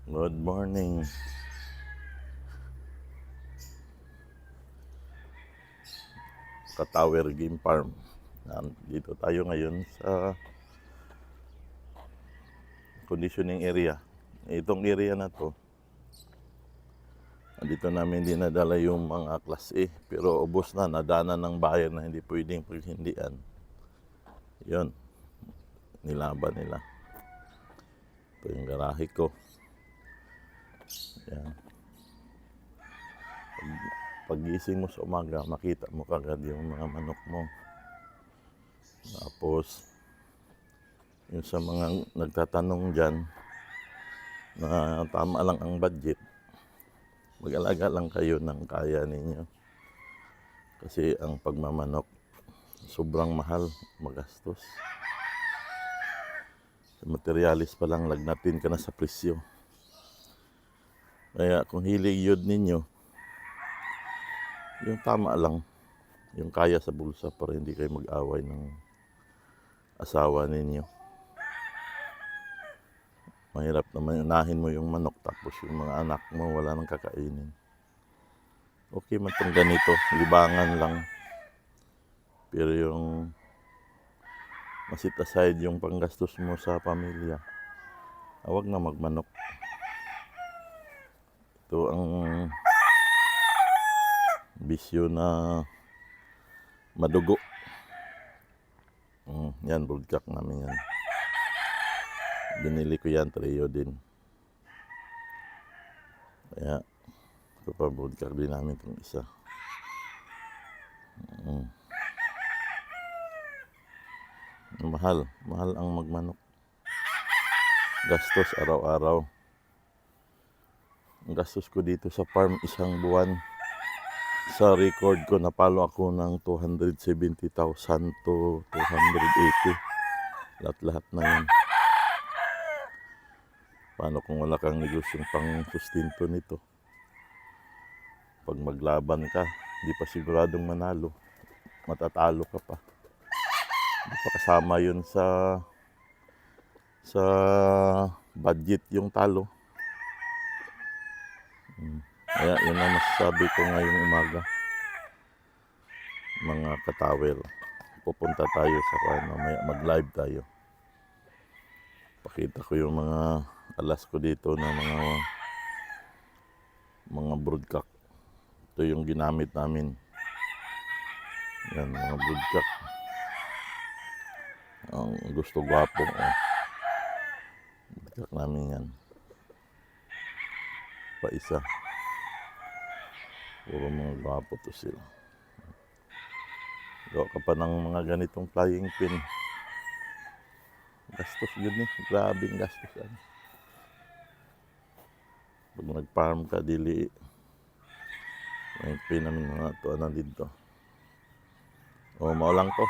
Good morning. Katower Game Farm. Dito tayo ngayon sa conditioning area. Itong area na to, dito namin dinadala yung mga class A. Pero ubos na, nadana ng buyer na hindi pwedeng paghindian. Yun, nilaban nila. Ito yung garahe ko. Yan. Pag-gising mo sa umaga, makita mo kagad yung mga manok mo. Tapos, yung sa mga nagtatanong dyan na tama lang ang budget, mag-alaga lang kayo ng kaya ninyo. Kasi ang pagmamanok, sobrang mahal, magastos. Sa materialis pa lang, lagnatin ka na sa presyo. Kaya kung hilig yun ninyo, yung tama lang, yung kaya sa bulsa para hindi kayo mag-away ng asawa ninyo. Mahirap naman unahin mo yung manok tapos yung mga anak mo wala nang kakainin. Okay man itong ganito, libangan lang. Pero yung masit aside yung panggastos mo sa pamilya, huwag na magmanok. Ito ang bisyo na madugo. Yan, broodcock namin yan. Binili ko yan, trio din. Kaya, ito pa broodcock din namin itong isa. Mahal ang magmanok. Gastos araw-araw. Ang gastos ko dito sa farm isang buwan. Sa record ko, napalo ako ng 270,000 to 280. Lahat-lahat na yun. Paano kung wala kang negosyong pang sustinto nito? Pag maglaban ka, di pa siguradong manalo. Matatalo ka pa. Di pa kasama yun sa budget yung talo. Kaya yun ang masasabi ko ngayong umaga. Mga katower, pupunta tayo sa mamaya, mag-live tayo. Pakita ko yung mga alas ko dito na mga broodcock. Ito yung ginamit namin. Yan, mga broodcock. Ang gusto gwapo. Broodcock namin yan. Pa isa. Puro mga gwapo to sila. Gawa ka pa ng mga ganitong flying pin. Gastos yun eh. Grabing gastos yan. Pag nag-farm ka, dili. Flying pin namin mga ito na dito. Maulang to.